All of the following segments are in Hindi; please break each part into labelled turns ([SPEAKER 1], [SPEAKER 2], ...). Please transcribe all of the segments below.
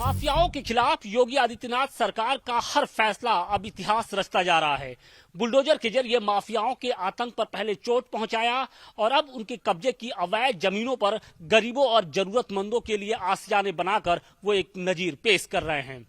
[SPEAKER 1] माफियाओं के खिलाफ योगी आदित्यनाथ सरकार का हर फैसला अब इतिहास रचता जा रहा है। बुलडोजर के जरिए माफियाओं के आतंक पर पहले चोट पहुंचाया और अब उनके कब्जे की अवैध जमीनों पर गरीबों और जरूरतमंदों के लिए आसियाने बनाकर वो एक नजीर पेश कर रहे हैं।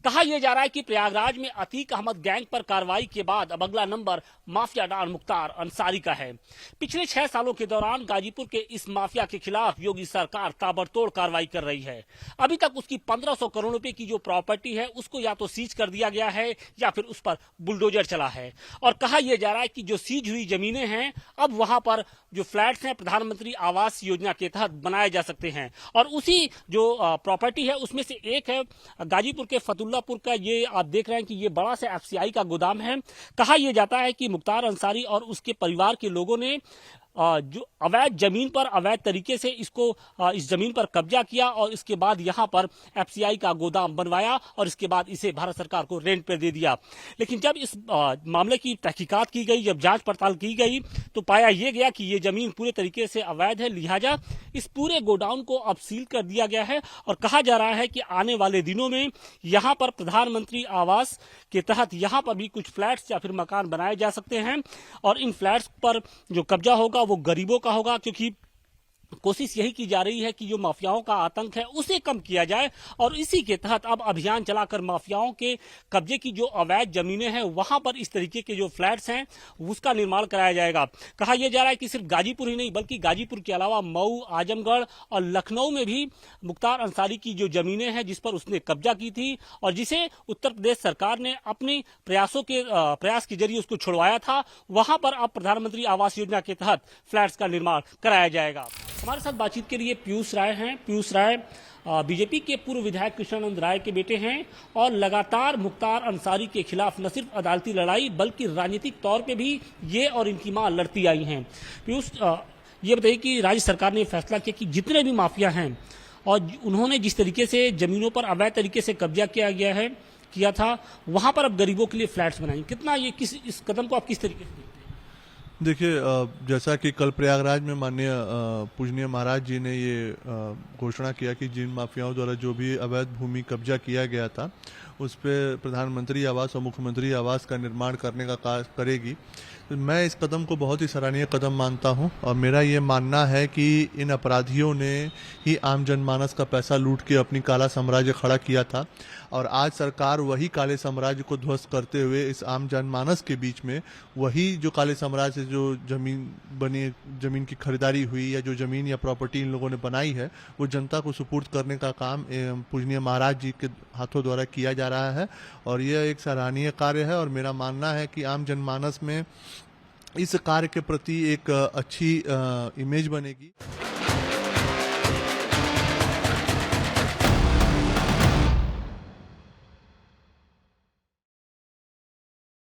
[SPEAKER 1] कहा यह जा रहा है कि प्रयागराज में अतीक अहमद गैंग पर कार्रवाई के बाद अब अगला number mafia don Mukhtar Ansari का है। पिछले 6 सालों के दौरान गाजीपुर के इस माफिया के खिलाफ योगी सरकार ताबड़तोड़ कार्रवाई कर रही है। अभी तक उसकी 1500 करोड़ रुपए की जो प्रॉपर्टी है उसको या तो सीज कर दिया गया है या फिर उस पर बुलडोजर चला है। और कहा यह जा रहा है कि जो सीज हुई जमीनें हैं अब वहां पर जो फ्लैट्स हैं प्रधानमंत्री आवास योजना के तहत बनाए जा सकते हैं। और उसी जो प्रॉपर्टी है उसमें से एक है गाजीपुर के फतुल्लापुर का, ये आप देख रहे हैं कि ये बड़ा सा एफसीआई का गोदाम है। कहा यह जाता है कि मुख्तार अंसारी और उसके परिवार के लोगों ने जो अवैध जमीन पर अवैध तरीके से इस जमीन पर कब्जा किया और इसके बाद यहां पर एफसीआई का गोदाम बनवाया और इसके बाद इसे भारत सरकार को रेंट पर दे दिया। लेकिन जब इस मामले की तहकीकात की गई, जब जांच पड़ताल की गई तो पाया यह गया कि ये जमीन पूरे तरीके से अवैध है, लिहाजा इस पूरे गोडाउन को अब सील कर दिया गया है। और कहा जा रहा है कि आने वाले दिनों में यहां पर प्रधानमंत्री आवास के तहत यहां पर भी कुछ फ्लैट्स या फिर मकान बनाए जा सकते हैं और इन फ्लैट्स पर जो कब्जा होगा वो गरीबों का होगा, क्योंकि कोशिश यही की जा रही है कि जो माफियाओं का आतंक है उसे कम किया जाए। और इसी के तहत अब अभियान चलाकर माफियाओं के कब्जे की जो अवैध जमीनें हैं वहां पर इस तरीके के जो फ्लैट्स हैं उसका निर्माण कराया जाएगा। कहा यह जा रहा है कि सिर्फ गाजीपुर ही नहीं बल्कि गाजीपुर के अलावा मऊ, आजमगढ़ और लखनऊ में भी मुख्तार अंसारी की जो जमीनें हैं जिस पर उसने कब्जा की थी और जिसे उत्तर प्रदेश सरकार ने अपने प्रयास के जरिए उसको छुड़वाया था, वहां पर अब प्रधानमंत्री आवास योजना के तहत फ्लैट्स का निर्माण कराया जाएगा। हमारे साथ बातचीत के लिए पीयूष राय हैं। पीयूष राय बीजेपी के पूर्व विधायक कृष्णानंद राय के बेटे हैं और लगातार मुख्तार अंसारी के खिलाफ न सिर्फ अदालती लड़ाई बल्कि राजनीतिक तौर पे भी ये और इनकी मां लड़ती आई हैं। पीयूष, ये बताइए कि राज्य सरकार ने फैसला किया कि जितने भी माफिया हैं और उन्होंने जिस तरीके से जमीनों पर अवैध तरीके से कब्जा किया था वहां पर अब गरीबों के लिए फ्लैट्स बनाएंगे, कितना ये इस कदम को आप किस तरीके से?
[SPEAKER 2] देखिए, जैसा कि कल प्रयागराज में माननीय पूजनीय महाराज जी ने ये घोषणा किया कि जिन माफियाओं द्वारा जो भी अवैध भूमि कब्जा किया गया था उस पर प्रधानमंत्री आवास और मुख्यमंत्री आवास का निर्माण करने का कार्य करेगी, तो मैं इस कदम को बहुत ही सराहनीय कदम मानता हूं। और मेरा ये मानना है कि इन अपराधियों ने ही आम जनमानस का पैसा लूट के अपनी काला साम्राज्य खड़ा किया था और आज सरकार वही काले साम्राज्य को ध्वस्त करते हुए इस आम जनमानस के बीच में वही जो काले साम्राज्य से जो जमीन की खरीदारी हुई या जो जमीन या प्रॉपर्टी इन लोगों ने बनाई है वो जनता को सुपुर्द करने का काम पूजनीय महाराज जी के हाथों द्वारा किया जा रहा है और यह एक सराहनीय कार्य है। और मेरा मानना है कि आम जनमानस में इस कार्य के प्रति एक अच्छी इमेज बनेगी।